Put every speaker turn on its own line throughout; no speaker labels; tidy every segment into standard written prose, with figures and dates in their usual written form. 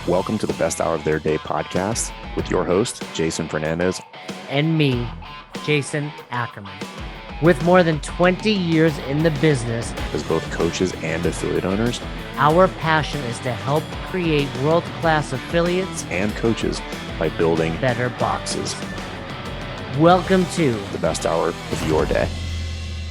Welcome to the Best Hour of Their Day podcast with your host, Jason Fernandez.
And me, Jason Ackerman. With more than 20 years in the business,
As both coaches and affiliate owners,
our passion is to help create world-class affiliates
and coaches by building
better boxes. Welcome to
the best hour of your day.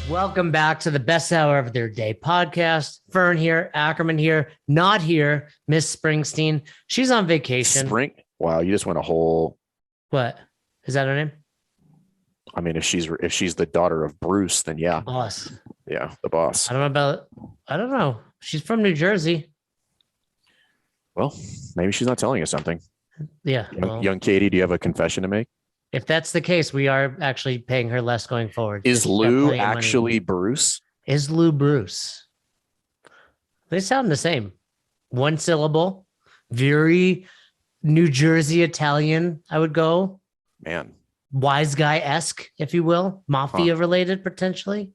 Welcome back to the Best Hour of Their Day podcast. Fern here, Ackerman here, not here, Miss Springsteen. She's on vacation.
Wow, you just went a whole.
What? Is that her name?
I mean, if she's the daughter of Bruce, then yeah.
Boss.
Yeah, the boss.
I don't know. She's from New Jersey.
Well, maybe she's not telling us something.
Yeah.
Young Katie, do you have a confession to make?
If that's the case, we are actually paying her less going forward.
Is Lou actually Bruce?
Is Lou Bruce? They sound the same. One syllable. Very New Jersey Italian, I would go.
Man.
Wise guy-esque, if you will. Mafia related, potentially.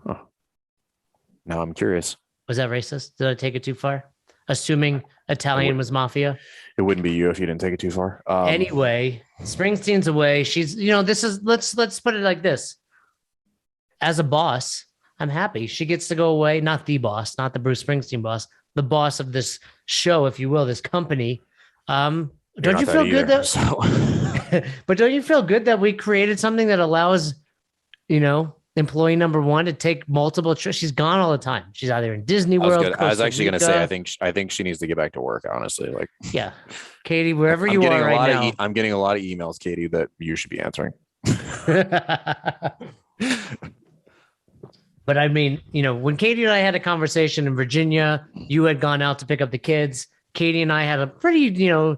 Huh. Now I'm curious.
Was that racist? Did I take it too far? Assuming Italian was mafia?
It wouldn't be you if you didn't take it too far.
Anyway, Springsteen's away. She's, this is, let's put it like this. As a boss, I'm happy. She gets to go away. Not the boss, not the Bruce Springsteen boss, the boss of this show, if you will, this company. Don't you feel good but don't you feel good that we created something that allows, employee number one to take multiple trips? She's gone all the time. She's either in Disney World.
I was actually going to say, I think she needs to get back to work, honestly.
Yeah, Katie, wherever you are right now.
I'm getting a lot of emails, Katie, that you should be answering.
But I mean, when Katie and I had a conversation in Virginia, you had gone out to pick up the kids. Katie and I had a pretty,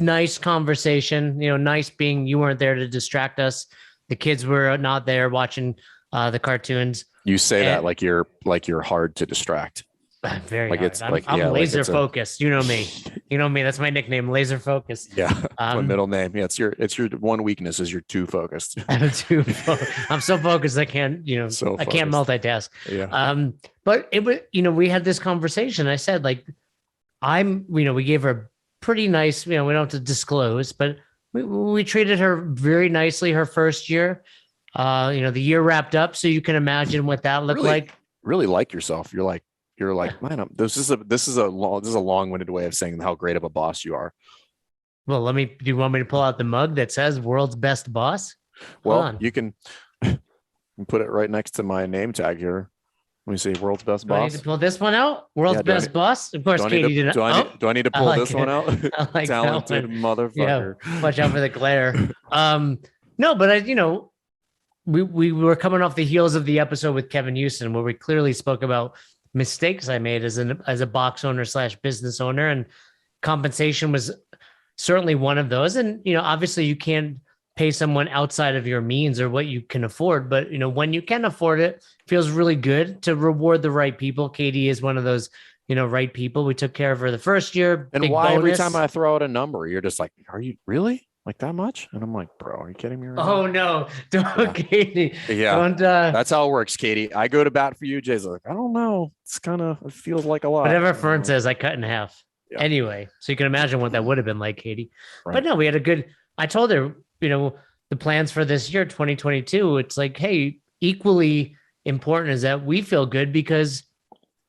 nice conversation, nice being you weren't there to distract us. The kids were not there watching the cartoons.
You say that like you're hard to distract.
Very hard. I'm laser focused. You know me. That's my nickname, laser focused.
Yeah. My middle name. Yeah. It's your one weakness is you're too focused.
I'm so focused. I can't, I can't multitask.
Yeah.
But it was, we had this conversation. I said, we gave her a pretty nice, we don't have to disclose, but we treated her very nicely her first year. The year wrapped up, so you can imagine what that looked like.
Really like yourself. You're like, man, this is a long-winded way of saying how great of a boss you are.
Well, do you want me to pull out the mug that says world's best boss?
Well, you can put it right next to my name tag here. Let me see, world's best boss.
Do I need to pull this one out? World's best boss? Of course, Katie didn't.
Do I need to pull this one out?
Like
talented motherfucker.
Yeah, watch out for the glare. No, but we were coming off the heels of the episode with Kevin Houston, where we clearly spoke about mistakes I made as a box owner / business owner, and compensation was certainly one of those. And obviously you can't pay someone outside of your means or what you can afford, but when you can afford it, feels really good to reward the right people. Katie is one of those right people. We took care of her the first year.
And why bonus. Every time I throw out a number, you're just like, are you really like that much? And I'm like, bro, are you kidding me?
Right now? Don't, Katie.
Yeah, don't, that's how it works, Katie. I go to bat for you. Jay's like, I don't know. It feels like a lot.
Whatever Fern says, I cut in half. Yeah. Anyway, so you can imagine what that would have been like, Katie. Right. But no, we had I told her, the plans for this year, 2022, it's like, hey, equally important is that we feel good because,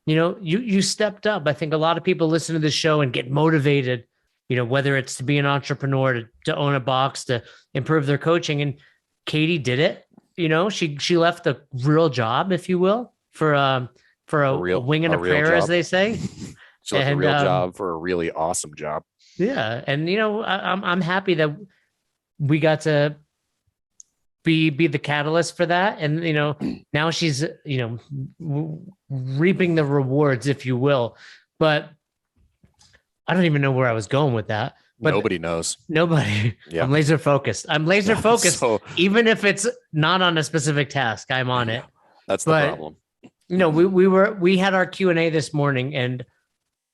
you stepped up. I think a lot of people listen to this show and get motivated, whether it's to be an entrepreneur, to own a box, to improve their coaching. And Katie did it. She left a real job, if you will, for a wing and a prayer, as they say.
She left a real job for a really awesome job.
Yeah. And, I'm happy that we got to be the catalyst for that. And, now she's, reaping the rewards, if you will. But I don't even know where I was going with that. But
nobody knows.
Nobody. Yeah. I'm laser focused. So, even if it's not on a specific task, I'm on it.
That's the problem.
We had our Q&A this morning, and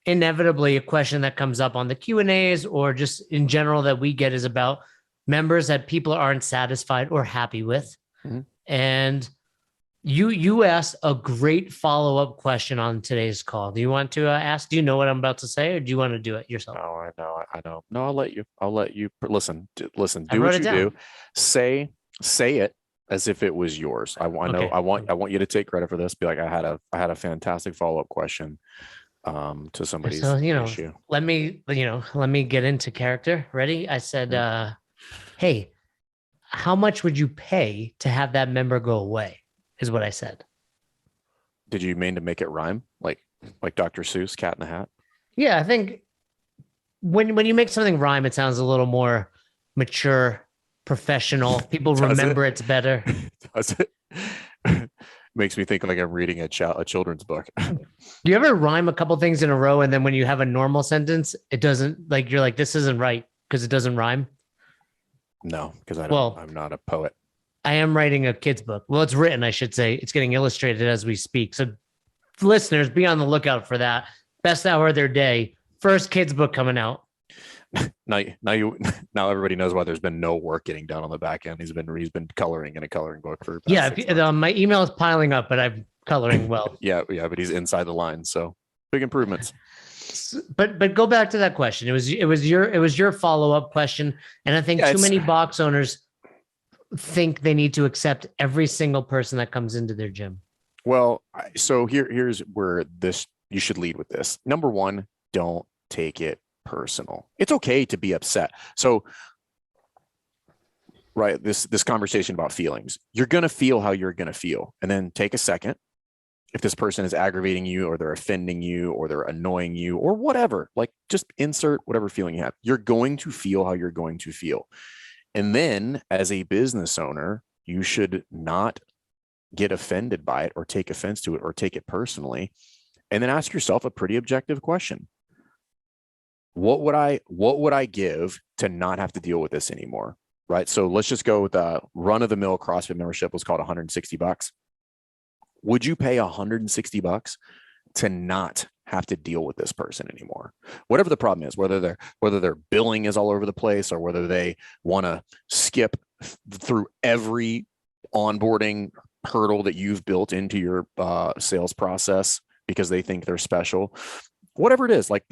inevitably a question that comes up on the Q&As or just in general that we get is about members that people aren't satisfied or happy with. Mm-hmm. And You asked a great follow-up question on today's call. Do you want to ask? Do you know what I'm about to say, or do you want to do it yourself?
Oh, I know. I know. No, I'll let you listen. Listen,
I
do
wrote
what
it
you do.
down.
Say it as if it was yours. I know.
Okay.
I want you to take credit for this. Be like, I had a fantastic follow-up question to somebody's
So,
issue.
let me get into character. Ready? I said,
Yeah.
hey, how much would you pay to have that member go away? Is what I said.
Did you mean to make it rhyme? Like Dr. Seuss, Cat in the Hat?
Yeah, I think when you make something rhyme, it sounds a little more mature, professional. People
Does it?
remember it's better.
Does it? Makes me think like I'm reading a children's book.
Do you ever rhyme a couple things in a row and then when you have a normal sentence, it doesn't like you're like, this isn't right because it doesn't rhyme?
No, because I don't.
Well,
I'm not a poet.
I am writing a kid's book. Well, it's written, I should say. It's getting illustrated as we speak. So listeners, be on the lookout for that. Best hour of their day. First kids book coming out.
Now everybody knows why there's been no work getting done on the back end. He's been coloring in a coloring book for
Yeah,
6 months.
my email is piling up, but I'm coloring well.
Yeah, but he's inside the line, so big improvements.
But go back to that question. It was your follow-up question. And I think
Yeah,
too many box owners think they need to accept every single person that comes into their gym.
Well, so here's where this you should lead with this. Number one, don't take it personal. It's okay to be upset. So, right, this conversation about feelings, you're gonna feel how you're gonna feel, and then take a second. If this person is aggravating you, or they're offending you, or they're annoying you, or whatever, like just insert whatever feeling you have. You're going to feel how you're going to feel, and then as a business owner, you should not get offended by it or take offense to it or take it personally, and then ask yourself a pretty objective question. What would I give to not have to deal with this anymore? Right. So let's just go with a run of the mill CrossFit membership was called $160. Would you pay $160 to not have to deal with this person anymore? Whatever the problem is, whether their billing is all over the place or whether they want to skip through every onboarding hurdle that you've built into your sales process because they think they're special, whatever it is, like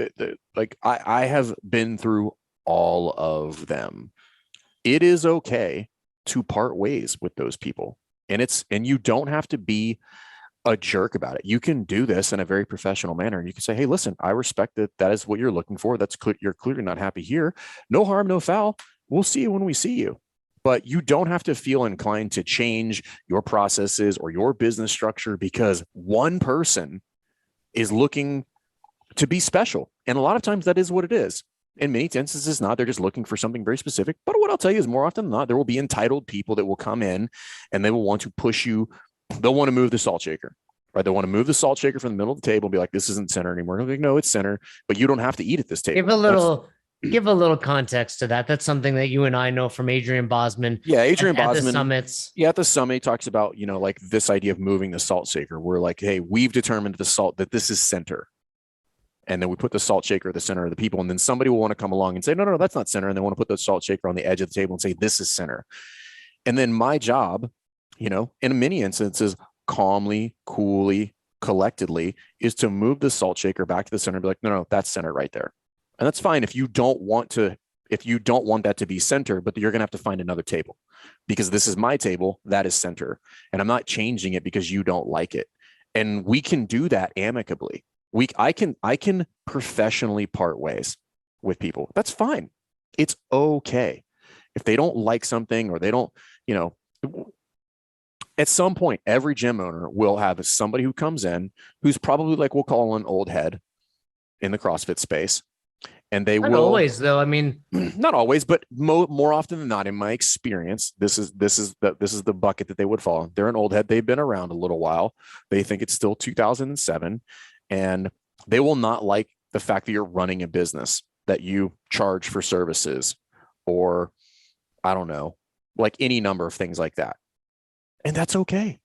I have been through all of them. It is okay to part ways with those people, and you don't have to be a jerk about it. You can do this in a very professional manner, and you can say, hey, listen, I respect that is what you're looking for. That's clear. You're clearly not happy here. No harm, no foul. We'll see you when we see you. But you don't have to feel inclined to change your processes or your business structure because one person is looking to be special. And a lot of times that is what it is. In many instances, it's not. They're just looking for something very specific. But what I'll tell you is more often than not, there will be entitled people that will come in and they will want to push you. They'll want to move the salt shaker, right? They want to move the salt shaker from the middle of the table and be like, this isn't center anymore. They'll be like, no, it's center, but you don't have to eat at this table.
Give a little context to that. That's something that you and I know from Adrian Bosman.
Yeah, Adrian
at
Bosman.
The summits.
Yeah, at the summit, he talks about, like this idea of moving the salt shaker. We're like, hey, we've determined that this is center. And then we put the salt shaker at the center of the people. And then somebody will want to come along and say, no, that's not center. And they want to put the salt shaker on the edge of the table and say, this is center. And then my job, in many instances, calmly, coolly, collectedly, is to move the salt shaker back to the center and be like, no, that's center right there. And that's fine if you don't want that to be center, but you're going to have to find another table because this is my table. That is center. And I'm not changing it because you don't like it. And we can do that amicably. I can professionally part ways with people. That's fine. It's okay. If they don't like something or they don't, at some point, every gym owner will have somebody who comes in who's probably like, we'll call an old head in the CrossFit space. And they
Not
will
always, though. I mean,
not always, but more often than not, in my experience, this is the bucket that they would fall in. They're an old head. They've been around a little while. They think it's still 2007, and they will not like the fact that you're running a business, that you charge for services, or I don't know, like any number of things like that. And that's okay.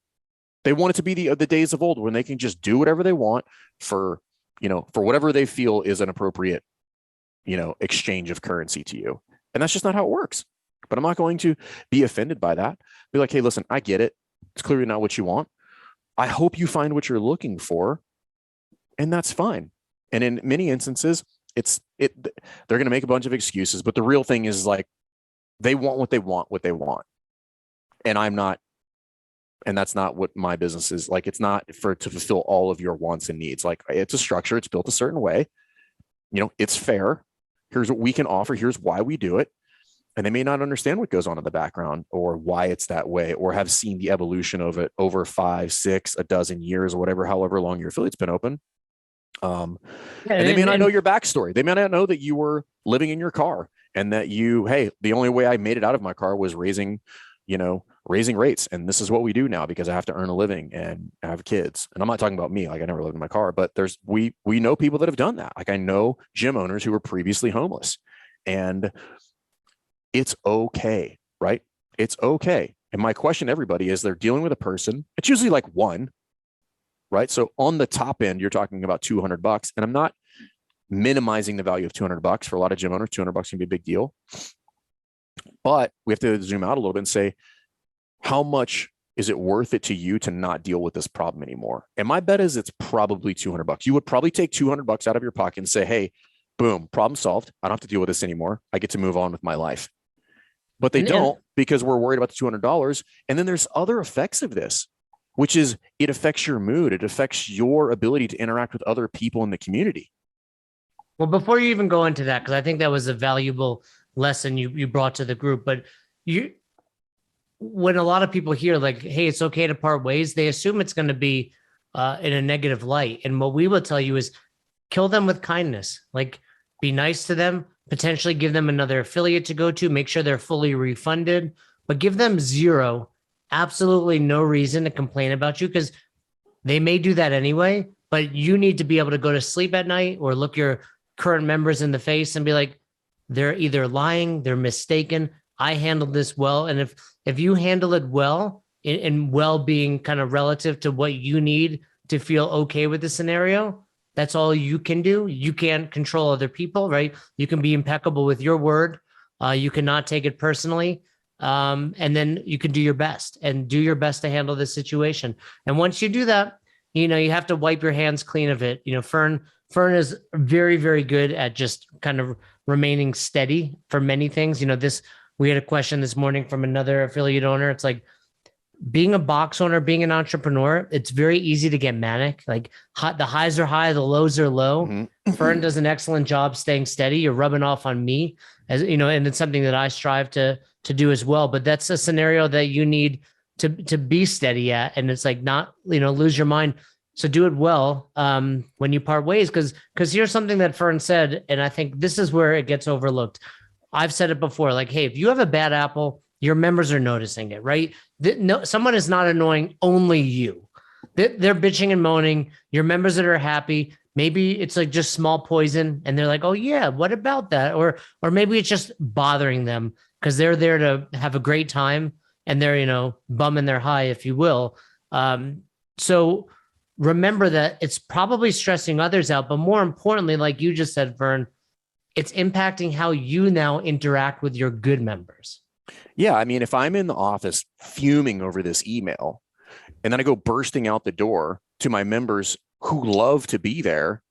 They want it to be the days of old when they can just do whatever they want for whatever they feel is an appropriate exchange of currency to you. And that's just not how it works. But I'm not going to be offended by that. Be like, hey, listen, I get it. It's clearly not what you want. I hope you find what you're looking for, and that's fine. And in many instances, they're going to make a bunch of excuses, but the real thing is like, they want what they want. And I'm not, and that's not what my business is. Like, it's not to fulfill all of your wants and needs. Like, it's a structure. It's built a certain way. It's fair. Here's what we can offer. Here's why we do it. And they may not understand what goes on in the background or why it's that way, or have seen the evolution of it over 5, 6, a dozen years or whatever, however long your affiliate's been open. And they may not know your backstory. They may not know that you were living in your car and that hey, the only way I made it out of my car was raising rates. And this is what we do now because I have to earn a living and I have kids. And I'm not talking about me. Like, I never lived in my car, but we know people that have done that. Like, I know gym owners who were previously homeless, and it's okay, right? It's okay. And my question to everybody is, they're dealing with a person. It's usually like one, right? So on the top end, you're talking about $200, and I'm not minimizing the value of $200 for a lot of gym owners. $200 can be a big deal, but we have to zoom out a little bit and say, how much is it worth it to you to not deal with this problem anymore? And my bet is it's probably $200. You would probably take $200 out of your pocket and say, hey, boom, problem solved. I don't have to deal with this anymore. I get to move on with my life. But they don't, because we're worried about the $200. And then there's other effects of this, which is it affects your mood. It affects your ability to interact with other people in the community.
Well, before you even go into that, because I think that was a valuable lesson you brought to the group, but when a lot of people hear like, hey, it's okay to part ways, they assume it's going to be in a negative light. And what we will tell you is kill them with kindness. Like, be nice to them, potentially give them another affiliate to go to, make sure they're fully refunded, but give them absolutely no reason to complain about you, because they may do that anyway, but you need to be able to go to sleep at night or look your current members in the face and be like, they're either lying, they're mistaken. I handled this well. And if you handle it well, and well being kind of relative to what you need to feel okay with the scenario, that's all you can do. You can't control other people, right? You can be impeccable with your word. You cannot take it personally. And then you can do your best to handle this situation. And once you do that, you have to wipe your hands clean of it. Fern is very, very good at just kind of remaining steady for many things. We had a question this morning from another affiliate owner. It's like, being a box owner, being an entrepreneur, it's very easy to get manic. Like, the highs are high, the lows are low. Mm-hmm. Fern does an excellent job staying steady. You're rubbing off on me, and it's something that I strive to do as well. But that's a scenario that you need to be steady at, and it's like, not lose your mind. So do it well when you part ways, because here's something that Fern said, and I think this is where it gets overlooked. I've said it before, like, hey, if you have a bad apple, your members are noticing it, right? No, someone is not annoying, only you. They're bitching and moaning. Your members that are happy, maybe it's like just small poison, and they're like, oh yeah, what about that? Or maybe it's just bothering them because they're there to have a great time, and they're bumming their high, if you will. So remember that it's probably stressing others out, but more importantly, like you just said, Vern, it's impacting how you now interact with your good members.
Yeah. I mean, if I'm in the office fuming over this email and then I go bursting out the door to my members who love to be there,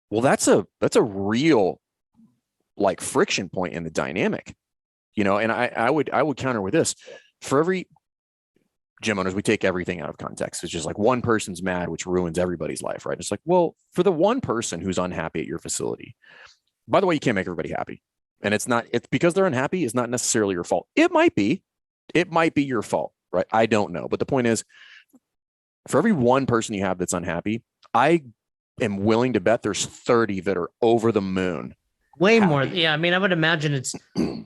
well, that's a real like friction point in the dynamic, and I would counter with this. For every gym owners, we take everything out of context. It's just like one person's mad, which ruins everybody's life, right? It's like, well, for the one person who's unhappy at your facility, by the way, you can't make everybody happy. And it's because they're unhappy is not necessarily your fault. It might be your fault, right? I don't know. But the point is, for every one person you have that's unhappy, I am willing to bet there's 30 that are over the moon.
Way happy. More. Yeah. I mean, I would imagine it's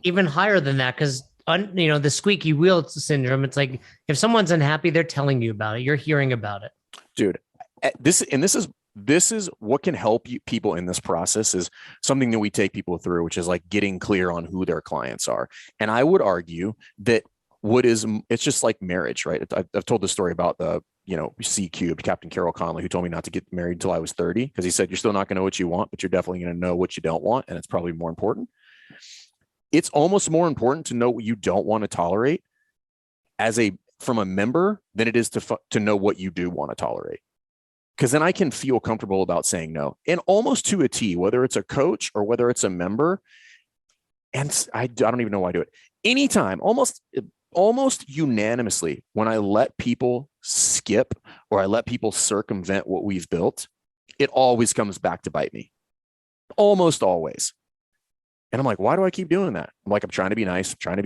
even higher than that, because, the squeaky wheel syndrome, it's like, if someone's unhappy, they're telling you about it. You're hearing about it.
Dude, this is what can help people in this process, is something that we take people through, which is like getting clear on who their clients are. And I would argue that it's just like marriage, right? I've told the story about the, C cubed, Captain Carroll Conley, who told me not to get married until I was 30, because he said, you're still not going to know what you want, but you're definitely going to know what you don't want. And it's probably more important. It's almost more important to know what you don't want to tolerate as a from a member than it is to know what you do want to tolerate. Because then I can feel comfortable about saying no, and almost to a T, whether it's a coach or whether it's a member. And I don't even know why I do it. Anytime, almost unanimously, when I let people skip or I let people circumvent what we've built, it always comes back to bite me. Almost always. And I'm like, why do I keep doing that? I'm like, I'm trying to be nice. And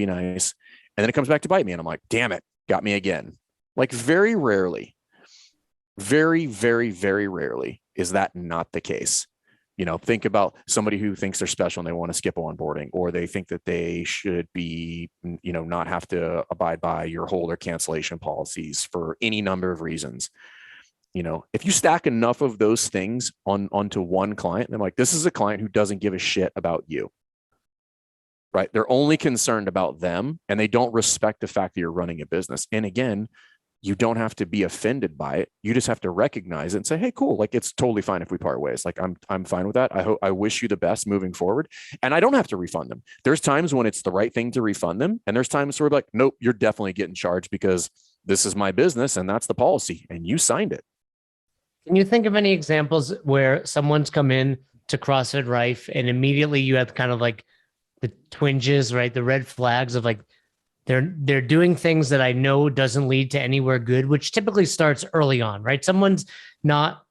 then it comes back to bite me. And I'm like, damn it, got me again. Like very rarely, very, very, very rarely is that not the case. Think about somebody who thinks they're special and they want to skip onboarding, or they think that they should be, not have to abide by your hold or cancellation policies for any number of reasons. If you stack enough of those things onto one client, and I'm like, this is a client who doesn't give a shit about you, right? They're only concerned about them, and they don't respect the fact that you're running a business. And again, you don't have to be offended by it. You just have to recognize it and say, hey, cool. Like, it's totally fine if we part ways. Like, I'm fine with that. I wish you the best moving forward. And I don't have to refund them. There's times when it's the right thing to refund them. And there's times where we're like, nope, you're definitely getting charged because this is my business and that's the policy and you signed it.
Can you think of any examples where someone's come in to CrossFit Rife and immediately you have kind of like the twinges, right? The red flags of like, they're doing things that I know doesn't lead to anywhere good, which typically starts early on, right? Someone's not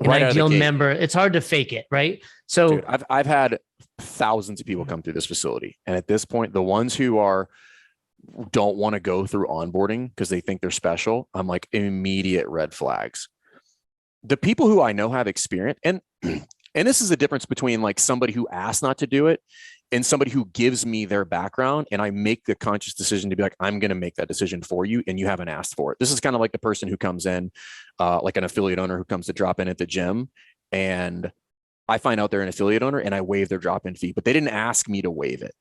an ideal member. It's hard to fake it, right? So
dude, I've had thousands of people come through this facility. And at this point, the ones who don't want to go through onboarding because they think they're special, I'm like, immediate red flags. The people who I know have experience, and this is the difference between like somebody who asked not to do it and somebody who gives me their background and I make the conscious decision to be like, I'm going to make that decision for you and you haven't asked for it. This is kind of like the person who comes in, like an affiliate owner who comes to drop in at the gym, and I find out they're an affiliate owner and I waive their drop-in fee, but they didn't ask me to waive it,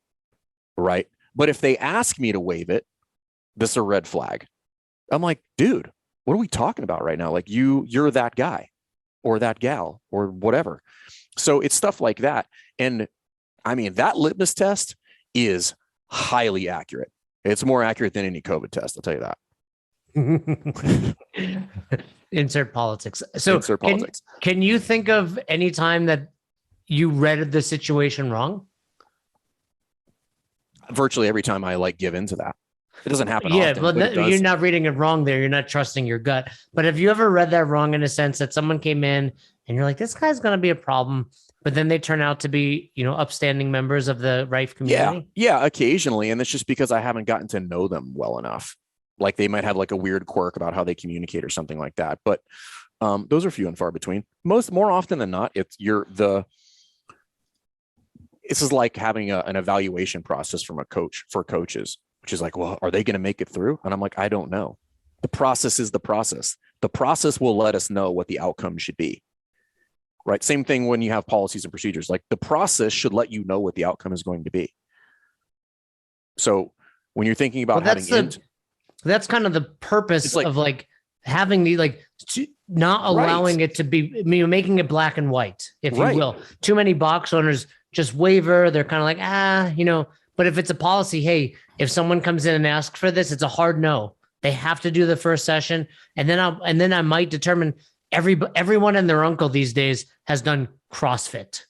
right? But if they ask me to waive it, this is a red flag. I'm like, dude, what are we talking about right now? Like you're that guy or that gal or whatever. So it's stuff like that. And I mean, that litmus test is highly accurate. It's more accurate than any COVID test. I'll tell you
that. Insert politics. So
insert politics.
Can you think of any time that you read the situation wrong?
Virtually every time I like give into that. It doesn't happen often.
Well, you're not reading it wrong there. You're not trusting your gut. But have you ever read that wrong in a sense that someone came in and you're like, this guy's going to be a problem, but then they turn out to be, upstanding members of the Rife community?
Yeah, occasionally. And it's just because I haven't gotten to know them well enough. Like they might have like a weird quirk about how they communicate or something like that. But those are few and far between. More often than not, this is like having an evaluation process from a coach for coaches, which is like, well, are they going to make it through? And I'm like, I don't know. The process is the process. The process will let us know what the outcome should be. Right. Same thing when you have policies and procedures, like the process should let you know what the outcome is going to be. So when you're thinking about
that's kind of the purpose of like having the not allowing it to be, making it black and white, if you will. Too many box owners just waiver. They're kind of like, but if it's a policy, hey, if someone comes in and asks for this, it's a hard no. They have to do the first session. And then I might determine everyone and their uncle these days has done CrossFit.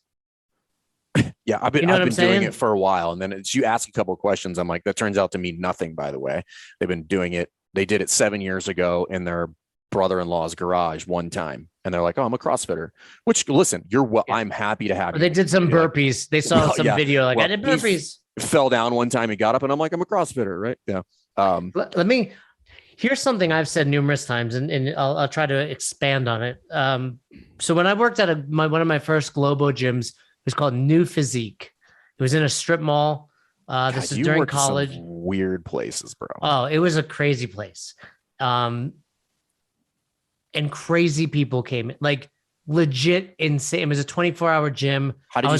Yeah, I've been doing it for a while. And then you ask a couple of questions. I'm like, that turns out to mean nothing, by the way. They've been doing it. They did it 7 years ago in their brother-in-law's garage one time. And they're like, oh, I'm a CrossFitter, which listen, I'm happy to have you.
They did some burpees. They saw some video. I did burpees.
Fell down one time and got up and I'm like, I'm a CrossFitter. Right. Yeah.
Here's something I've said numerous times and I'll try to expand on it. So when I worked at one of my first Globo gyms, it was called New Physique. It was in a strip mall. This is during college.
Some weird places, bro.
Oh, it was a crazy place. And crazy people came in, like legit insane. It was a 24-hour gym.
How did you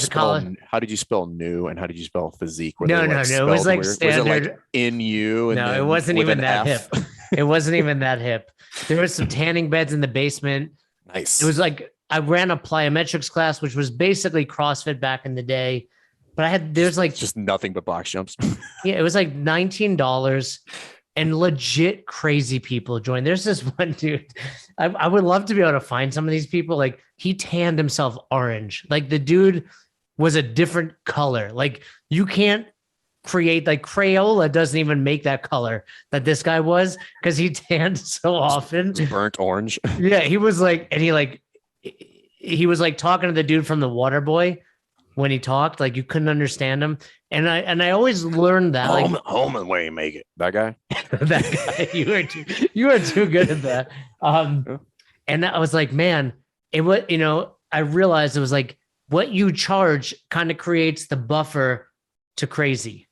spell new and how did you spell physique?
No. It was like standard. Was it like
NU?
No, it wasn't even that hip. It wasn't even that hip. There was some tanning beds in the basement.
Nice.
It was like I ran a plyometrics class, which was basically CrossFit back in the day. But there's like
just nothing but box jumps.
Yeah, it was like $19. and legit crazy people join. There's this one dude. I would love to be able to find some of these people. Like he tanned himself orange. Like the dude was a different color. Like you can't create, like Crayola doesn't even make that color that this guy was, because he tanned so often.
It's burnt orange.
Yeah, he was like, and he was like talking to the dude from the Water Boy when he talked, like you couldn't understand him. And I always learned that
home and way you make it. That guy.
that guy, you are too good at that. And I was like, man, it was, I realized it was like what you charge kind of creates the buffer to crazy.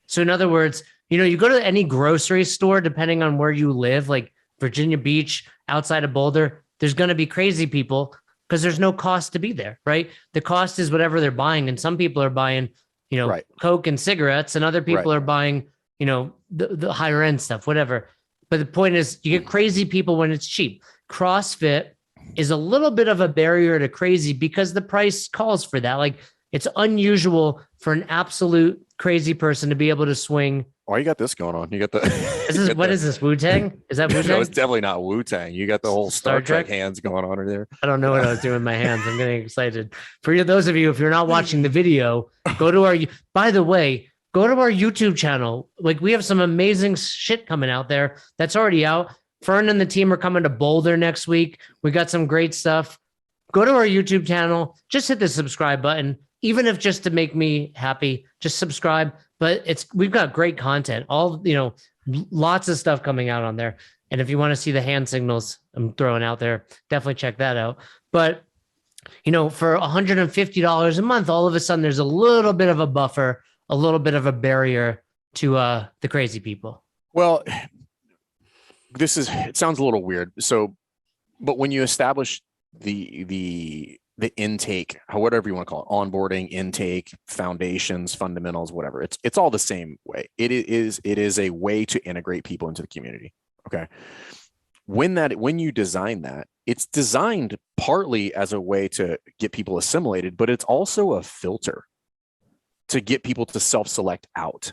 So in other words, you go to any grocery store, depending on where you live, like Virginia Beach, outside of Boulder, there's going to be crazy people because there's no cost to be there, right? The cost is whatever they're buying. And some people are buying,
right.
Coke and cigarettes, and other people
Right.
are buying, the higher end stuff, whatever. But the point is, you get crazy people when it's cheap. CrossFit is a little bit of a barrier to crazy because the price calls for that. Like it's unusual for an absolute crazy person to be able to swing.
Oh, you got this going on. You got the.
What is this? Wu-Tang? Is that Wu-Tang?
No, it's definitely not Wu-Tang. You got the whole Star Trek hands going on in there.
I don't know what I was doing with my hands. I'm getting excited. For those of you, if you're not watching the video, go to our YouTube channel. Like we have some amazing shit coming out there that's already out. Fern and the team are coming to Boulder next week. We got some great stuff. Go to our YouTube channel. Just hit the subscribe button, even if just to make me happy. Just subscribe. But we've got great content. Lots of stuff coming out on there. And if you want to see the hand signals I'm throwing out there, definitely check that out. But for $150 a month, all of a sudden there's a little bit of a buffer, a little bit of a barrier to the crazy people.
Well, it sounds a little weird. So, but when you establish the intake, whatever you want to call it, onboarding, intake, foundations, fundamentals, whatever, it's all the same way. It is a way to integrate people into the community. Okay. When you design that, it's designed partly as a way to get people assimilated, but it's also a filter to get people to self-select out.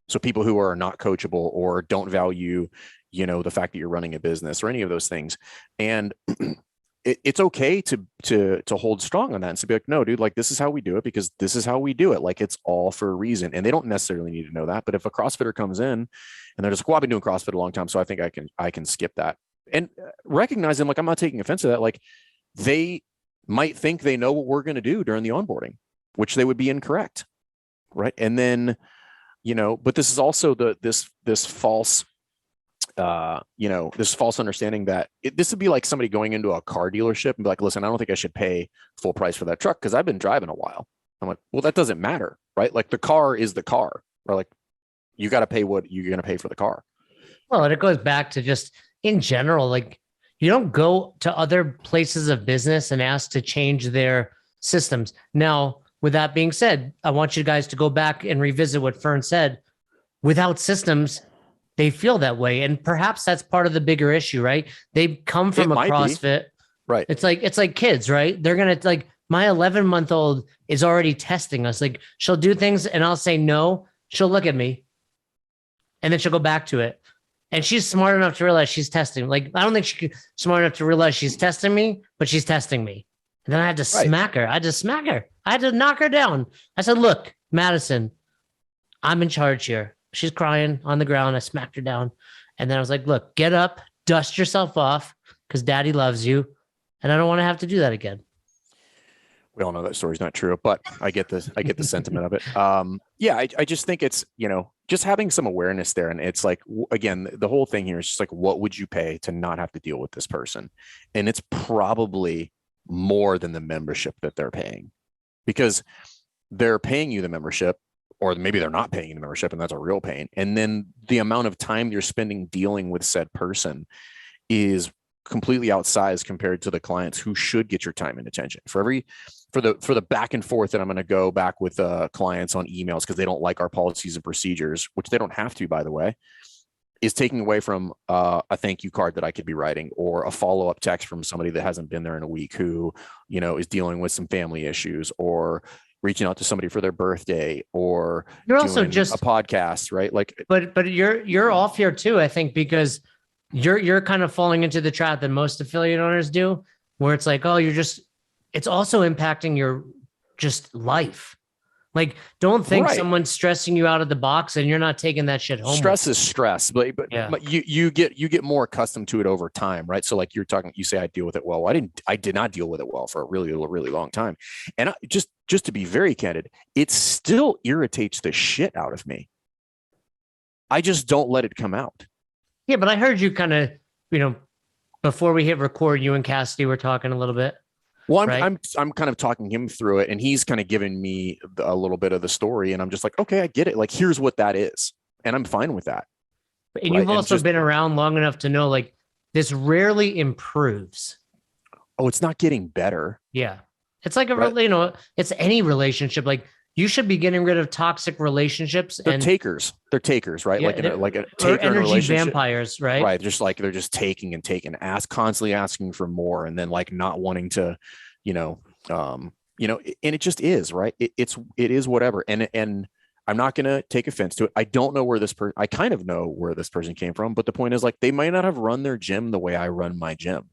So people who are not coachable or don't value, the fact that you're running a business or any of those things. And it's okay to hold strong on that and to be like, no, dude, like this is how we do it because this is how we do it. Like it's all for a reason. And they don't necessarily need to know that. But if a CrossFitter comes in and they're just, well, I've been doing CrossFit a long time, so I think I can skip that. And recognizing, like, I'm not taking offense to that. Like they might think they know what we're going to do during the onboarding, which they would be incorrect. Right. And then, but this is also this false, this false understanding that this would be like somebody going into a car dealership and be like, listen, I don't think I should pay full price for that truck because I've been driving a while. I'm like, well, that doesn't matter, right? Like the car is the car, or like you got to pay what you're going to pay for the car.
Well, and it goes back to just in general, like you don't go to other places of business and ask to change their systems. Now, with that being said, I want you guys to go back and revisit what Fern said. Without systems, they feel that way. And perhaps that's part of the bigger issue, right? They come from a CrossFit.
Right.
It's like kids, right? They're going to like, my 11-month-old is already testing us. Like she'll do things and I'll say no. She'll look at me and then she'll go back to it. And she's smart enough to realize she's testing. Like, I don't think she's smart enough to realize she's testing me, but she's testing me. And then I had to smack her. I had to knock her down. I said, look, Madison, I'm in charge here. She's crying on the ground. I smacked her down. And then I was like, look, get up, dust yourself off because daddy loves you. And I don't want to have to do that again.
We all know that story's not true, but I get the sentiment of it. I just think it's, just having some awareness there. And it's like, again, the whole thing here is just like, what would you pay to not have to deal with this person? And it's probably more than the membership that they're paying, because they're paying you the membership, or maybe they're not paying you the membership, and that's a real pain. And then the amount of time you're spending dealing with said person is completely outsized compared to the clients who should get your time and attention. For the back and forth that I'm going to go back with clients on emails because they don't like our policies and procedures, which they don't have to, by the way, is taking away from a thank you card that I could be writing, or a follow-up text from somebody that hasn't been there in a week who, is dealing with some family issues, or reaching out to somebody for their birthday, or
You're
doing
also just
a podcast, right? Like,
but you're off here too, I think, because you're kind of falling into the trap that most affiliate owners do, where it's like, oh, it's also impacting your just life. Like, don't think
right.
someone's stressing you out of the box and you're not taking that shit home.
Stress is stress, but
Yeah.
you get more accustomed to it over time, right? So like you say I deal with it well. Well, I did not deal with it well for a really long time. And just to be very candid, it still irritates the shit out of me. I just don't let it come out.
Yeah, but I heard you kind of, before we hit record, you and Cassidy were talking a little bit.
Well,
right?
I'm kind of talking him through it, and he's kind of giving me a little bit of the story, and I'm just like, okay, I get it. Like, here's what that is, and I'm fine with that.
And right? You've also been around long enough to know, like, this rarely improves.
Oh, it's not getting better.
Yeah, it's like it's any relationship. Like, you should be getting rid of toxic relationships.
They're takers, right?
Yeah,
like a taker
energy vampires, right?
Right. Just like they're just taking and taking, constantly asking for more, and then like not wanting to, and it just is, right. It is whatever. And I'm not going to take offense to it. I don't know where I kind of know where this person came from, but the point is, like, they might not have run their gym the way I run my gym,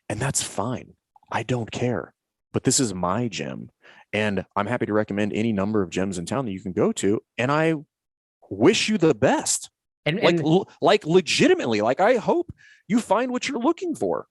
and that's fine. I don't care, but this is my gym. And I'm happy to recommend any number of gyms in town that you can go to. And I wish you the best. And legitimately, like, I hope you find what you're looking for.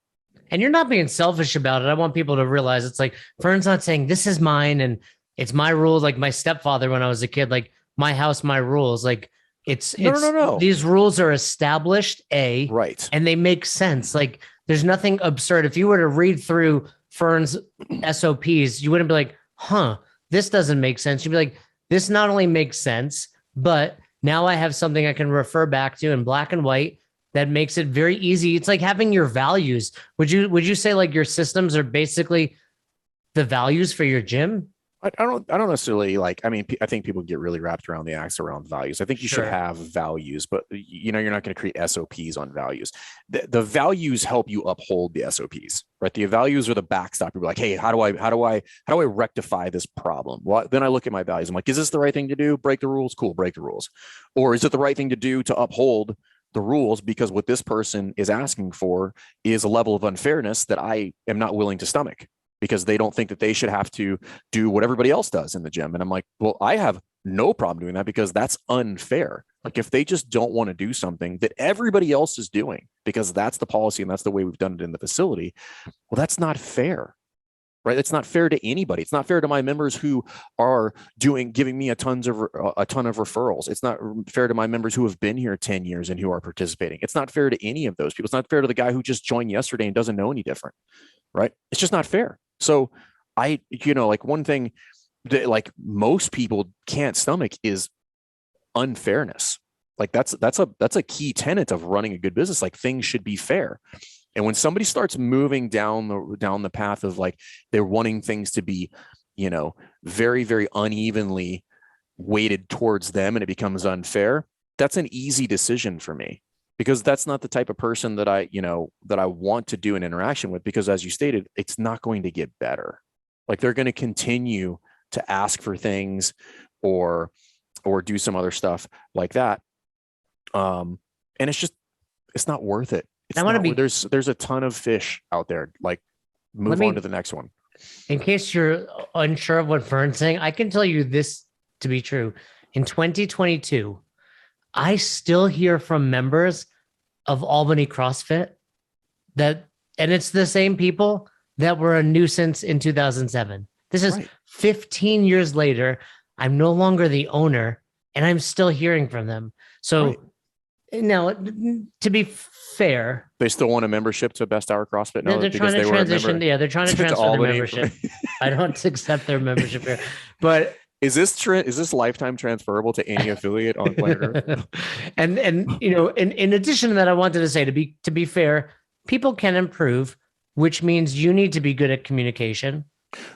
And you're not being selfish about it. I want people to realize it's like, Fern's not saying this is mine and it's my rules. Like my stepfather, when I was a kid, like my house, my rules, like no. These rules are established,
right.
And they make sense. Like there's nothing absurd. If you were to read through Fern's SOPs, you wouldn't be like, this doesn't make sense. You'd be like, this not only makes sense, but now I have something I can refer back to in black and white that makes it very easy. It's like having your values. Would you say like your systems are basically the values for your gym?
I don't necessarily like, I mean, I think people get really wrapped around the axe around values. I think you should have values, but you're not going to create SOPs on values. The values help you uphold the SOPs, right? The values are the backstop. You're like, hey, how do I rectify this problem? Well, then I look at my values. I'm like, is this the right thing to do? Break the rules? Cool. Break the rules. Or is it the right thing to do to uphold the rules? Because what this person is asking for is a level of unfairness that I am not willing to stomach, because they don't think that they should have to do what everybody else does in the gym. And I'm like, well, I have no problem doing that because that's unfair. Like if they just don't want to do something that everybody else is doing because that's the policy and that's the way we've done it in the facility, well, that's not fair, right? It's not fair to anybody. It's not fair to my members who are giving me a ton of referrals. It's not fair to my members who have been here 10 years and who are participating. It's not fair to any of those people. It's not fair to the guy who just joined yesterday and doesn't know any different, right? It's just not fair. So like one thing that like most people can't stomach is unfairness. Like that's a key tenet of running a good business. Like things should be fair. And when somebody starts moving down the path of like they're wanting things to be, very, very unevenly weighted towards them and it becomes unfair, that's an easy decision for me. Because that's not the type of person that I want to do an interaction with, because as you stated, it's not going to get better. Like they're going to continue to ask for things or do some other stuff like that. And it's not worth it. There's a ton of fish out there. Like move on to the next one.
In case you're unsure of what Vern's saying, I can tell you this to be true. In 2022, I still hear from members of Albany CrossFit and it's the same people that were a nuisance in 2007. This is 15 years later. I'm no longer the owner and I'm still hearing from them. So now, to be fair,
they still want a membership to Best Hour CrossFit.
No, they're trying to transition. Yeah, they're trying to transfer their membership. I don't accept their membership here, but
is this lifetime transferable to any affiliate on planet Earth?
And in addition to that, I wanted to say to be fair, people can improve, which means you need to be good at communication.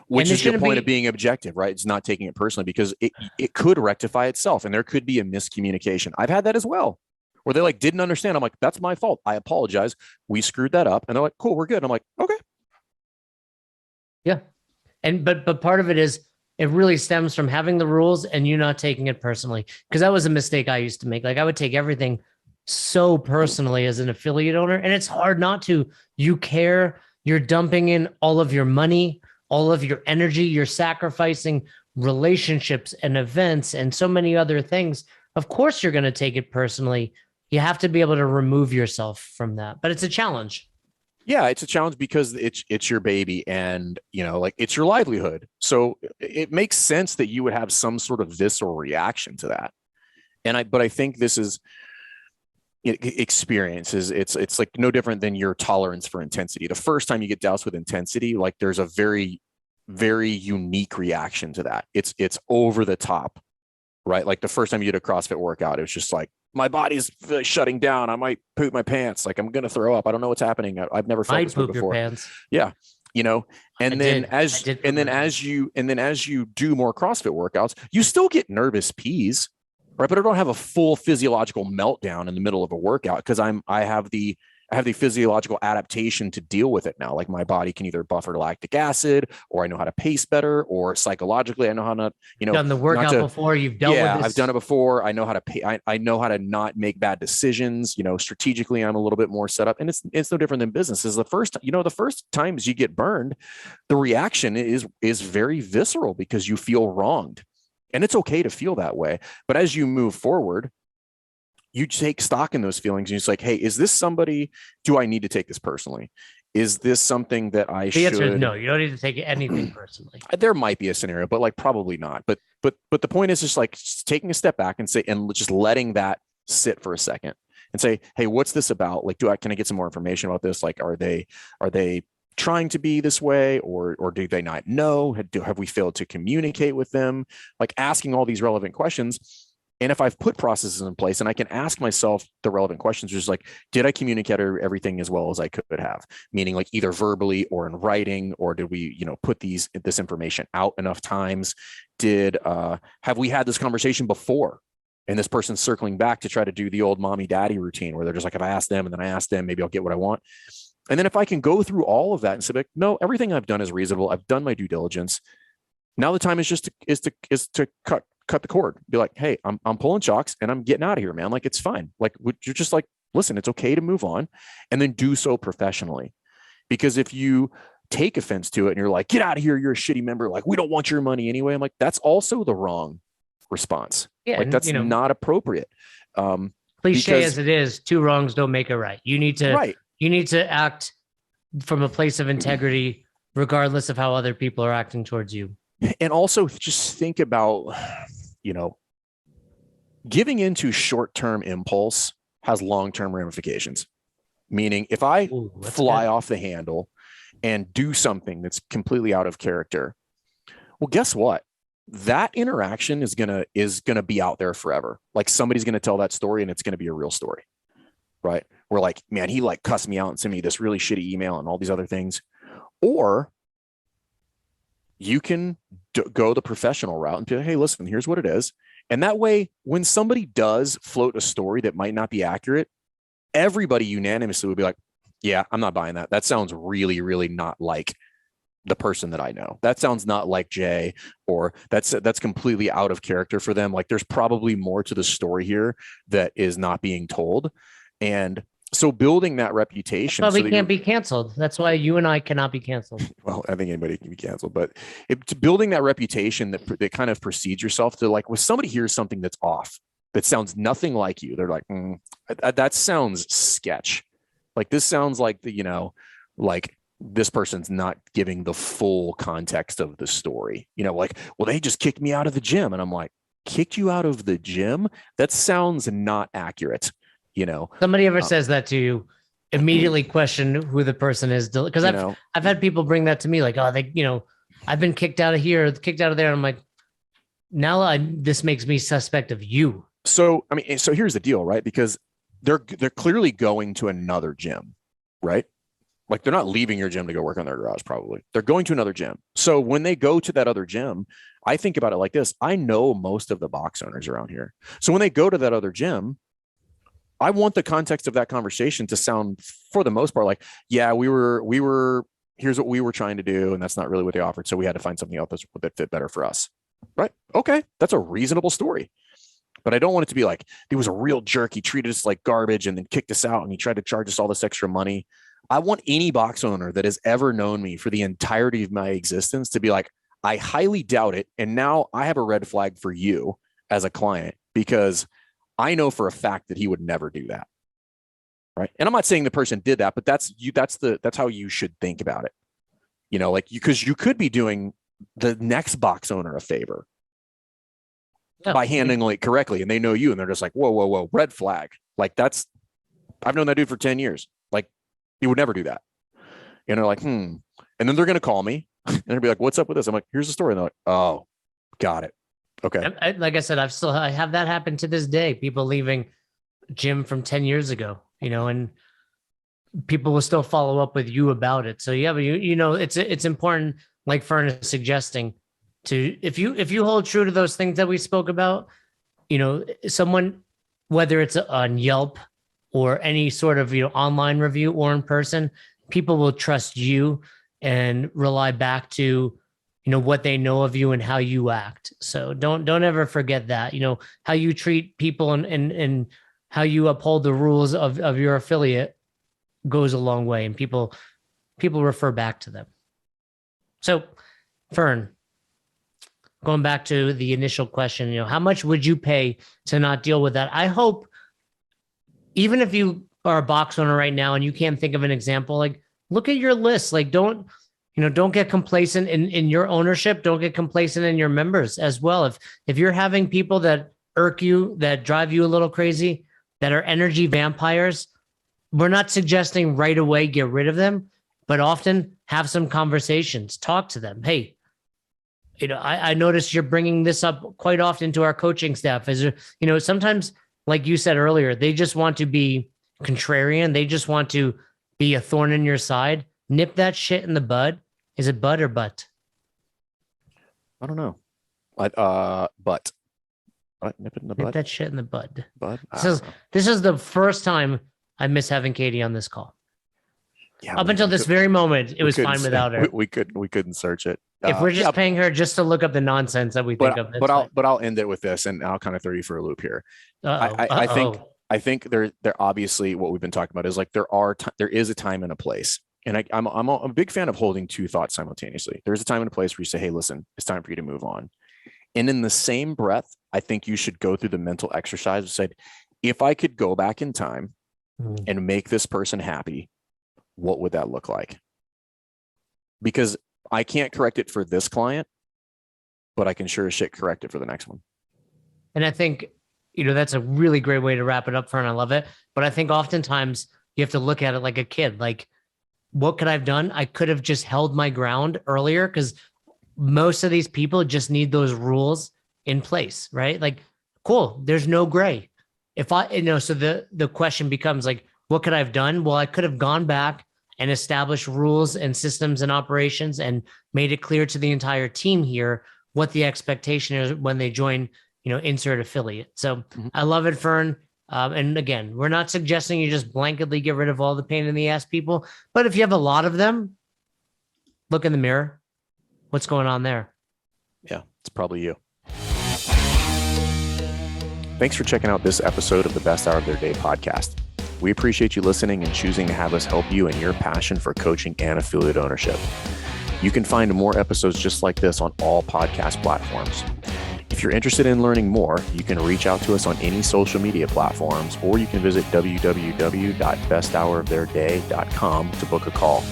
Which is the point of being objective, right? It's not taking it personally, because it could rectify itself and there could be a miscommunication. I've had that as well, where they like didn't understand. I'm like, that's my fault. I apologize. We screwed that up. And they're like, cool, we're good. I'm like, okay.
Yeah. But part of it is it really stems from having the rules and you not taking it personally. Because that was a mistake I used to make. Like I would take everything so personally as an affiliate owner, and it's hard not to. You care, you're dumping in all of your money, all of your energy, you're sacrificing relationships and events and so many other things. Of course, you're going to take it personally. You have to be able to remove yourself from that, but it's a challenge.
Yeah, it's a challenge because it's your baby, and like it's your livelihood. So it makes sense that you would have some sort of visceral reaction to that. But I think this is experiences. It's like no different than your tolerance for intensity. The first time you get doused with intensity, like there's a very, very unique reaction to that. It's over the top, right? Like the first time you did a CrossFit workout, it was just like, my body's shutting down. I might poop my pants. Like I'm going to throw up. I don't know what's happening. I've never felt this way before. Your pants. Yeah. And then as you do more CrossFit workouts, you still get nervous peas, right? But I don't have a full physiological meltdown in the middle of a workout because I have the physiological adaptation to deal with it now. Like my body can either buffer lactic acid, or I know how to pace better, or psychologically I know how to,
done the workout before. You've dealt with this.
I've done it before. I know how to pay. I know how to not make bad decisions. Strategically, I'm a little bit more set up, and it's no different than business. Is the first times you get burned, the reaction is very visceral because you feel wronged, and it's okay to feel that way. But as you move forward, you take stock in those feelings and it's like, hey, is this somebody, do I need to take this personally? Is this something that I should?
The answer is no, you don't need to take anything personally.
There might be a scenario, but like probably not. But the point is just like taking a step back and just letting that sit for a second and say, hey, what's this about? Like, can I get some more information about this? Like, are they trying to be this way, or do they not know? Have we failed to communicate with them? Like asking all these relevant questions. And if I've put processes in place and I can ask myself the relevant questions, just like, did I communicate everything as well as I could have? Meaning like either verbally or in writing, or did we, put this information out enough times? Have we had this conversation before? And this person's circling back to try to do the old mommy daddy routine where they're just like, if I ask them and then I ask them, maybe I'll get what I want. And then if I can go through all of that and say, like, no, everything I've done is reasonable. I've done my due diligence. Now the time is just to cut the cord. Be like, hey, I'm pulling chocks and I'm getting out of here, man. Like it's fine. Like you're just like, listen, it's okay to move on, and then do so professionally. Because if you take offense to it and you're like, get out of here, you're a shitty member. Like we don't want your money anyway. I'm like, that's also the wrong response. Yeah, like that's not appropriate.
Cliche as it is, two wrongs don't make a right. You need to act from a place of integrity, regardless of how other people are acting towards you.
And also just think about, giving into short-term impulse has long-term ramifications. Meaning if I fly off the handle and do something that's completely out of character, well, guess what? That interaction is gonna be out there forever. Like somebody's gonna tell that story and it's gonna be a real story, right? We're like, man, he like cussed me out and sent me this really shitty email and all these other things. Or you can go the professional route and be like, hey, listen, here's what it is. And that way, when somebody does float a story that might not be accurate, everybody unanimously would be like, yeah, I'm not buying that. That sounds really, really not like the person that I know. That sounds not like Jay, or that's completely out of character for them. Like there's probably more to the story here that is not being told. And so building that reputation.
But we can't be canceled. That's why you and I cannot be canceled.
Well, I think anybody can be canceled, but building that reputation that kind of precedes yourself to like, when somebody hears something that's off, that sounds nothing like you, they're like, that sounds sketch. Like this sounds like like this person's not giving the full context of the story. Like, well, they just kicked me out of the gym. And I'm like, kicked you out of the gym? That sounds not accurate.
Somebody ever says that to you, immediately question who the person is, because I've had people bring that to me, like, oh, I've been kicked out of here, kicked out of there. And I'm like, now this makes me suspect of you.
So here's the deal, right? Because they're clearly going to another gym, right? Like they're not leaving your gym to go work on their garage. Probably they're going to another gym. So when they go to that other gym, I think about it like this: I know most of the box owners around here. So when they go to that other gym, I want the context of that conversation to sound, for the most part, like, yeah, we were here's what we were trying to do, and that's not really what they offered. So we had to find something else that fit better for us. Right? Okay, that's a reasonable story. But I don't want it to be like, he was a real jerk. He treated us like garbage and then kicked us out and he tried to charge us all this extra money. I want any box owner that has ever known me for the entirety of my existence to be like, I highly doubt it. And now I have a red flag for you as a client, because I know for a fact that he would never do that. Right. And I'm not saying the person did that, but that's how you should think about it. You know, like because you could be doing the next box owner a favor by handling it correctly, and they know you and they're just like, whoa, red flag. Like I've known that dude for 10 years. Like he would never do that. And they're like, And then they're going to call me and they'll be like, what's up with this? I'm like, here's the story. And they're like, oh, got it. Okay.
Like I said, I have that happen to this day. People leaving gym from 10 years ago, you know, and people will still follow up with you about it. So yeah, but you know, it's important, like Fern is suggesting, to if you hold true to those things that we spoke about, you know, someone, whether it's on Yelp or any sort of, you know, online review or in person, people will trust you and rely back to, you know, what they know of you and how you act. So don't ever forget that, you know, how you treat people and how you uphold the rules of your affiliate goes a long way, and people refer back to them. So Fern, going back to the initial question, you know, how much would you pay to not deal with that? I hope, even if you are a box owner right now and you can't think of an example, like look at your list. Like don't get complacent in your ownership. Don't get complacent in your members as well. If you're having people that irk you, that drive you a little crazy, that are energy vampires, we're not suggesting right away get rid of them, but often have some conversations, talk to them. Hey, you know, I noticed you're bringing this up quite often to our coaching staff. Is there, you know, sometimes, like you said earlier, they just want to be contrarian. They just want to be a thorn in your side. Nip that shit in the bud. Is it bud or butt?
I don't know. Butt. Nip it in the bud.
Nip that shit in the bud.
Bud.
This is the first time I miss having Katie on this call.
Yeah,
Up until this very moment, it was fine without her.
We couldn't search it.
If we're just paying her just to look up the nonsense that we think of.
But I'll end it with this, and I'll kind of throw you for a loop here. I think they're obviously, what we've been talking about is like there is a time and a place. And I'm a big fan of holding two thoughts simultaneously. There's a time and a place where you say, hey, listen, it's time for you to move on. And in the same breath, I think you should go through the mental exercise and say, if I could go back in time and make this person happy, what would that look like? Because I can't correct it for this client, but I can sure as shit correct it for the next one.
And I think, you know, that's a really great way to wrap it up, Fern. I love it. But I think oftentimes you have to look at it like a kid. Like, what could I have done? I could have just held my ground earlier, because most of these people just need those rules in place, right? Like, cool, there's no gray. If I, you know, so the question becomes like, what could I have done? Well, I could have gone back and established rules and systems and operations and made it clear to the entire team here what the expectation is when they join, you know, insert affiliate. So I love it, Fern. And again, we're not suggesting you just blanketly get rid of all the pain in the ass people, but if you have a lot of them, look in the mirror. What's going on there?
Yeah, it's probably you. Thanks for checking out this episode of the Best Hour of Their Day podcast. We appreciate you listening and choosing to have us help you in your passion for coaching and affiliate ownership. You can find more episodes just like this on all podcast platforms. If you're interested in learning more, you can reach out to us on any social media platforms, or you can visit www.besthouroftheirday.com to book a call.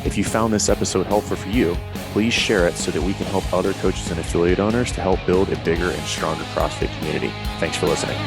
If you found this episode helpful for you, please share it so that we can help other coaches and affiliate owners to help build a bigger and stronger CrossFit community. Thanks for listening.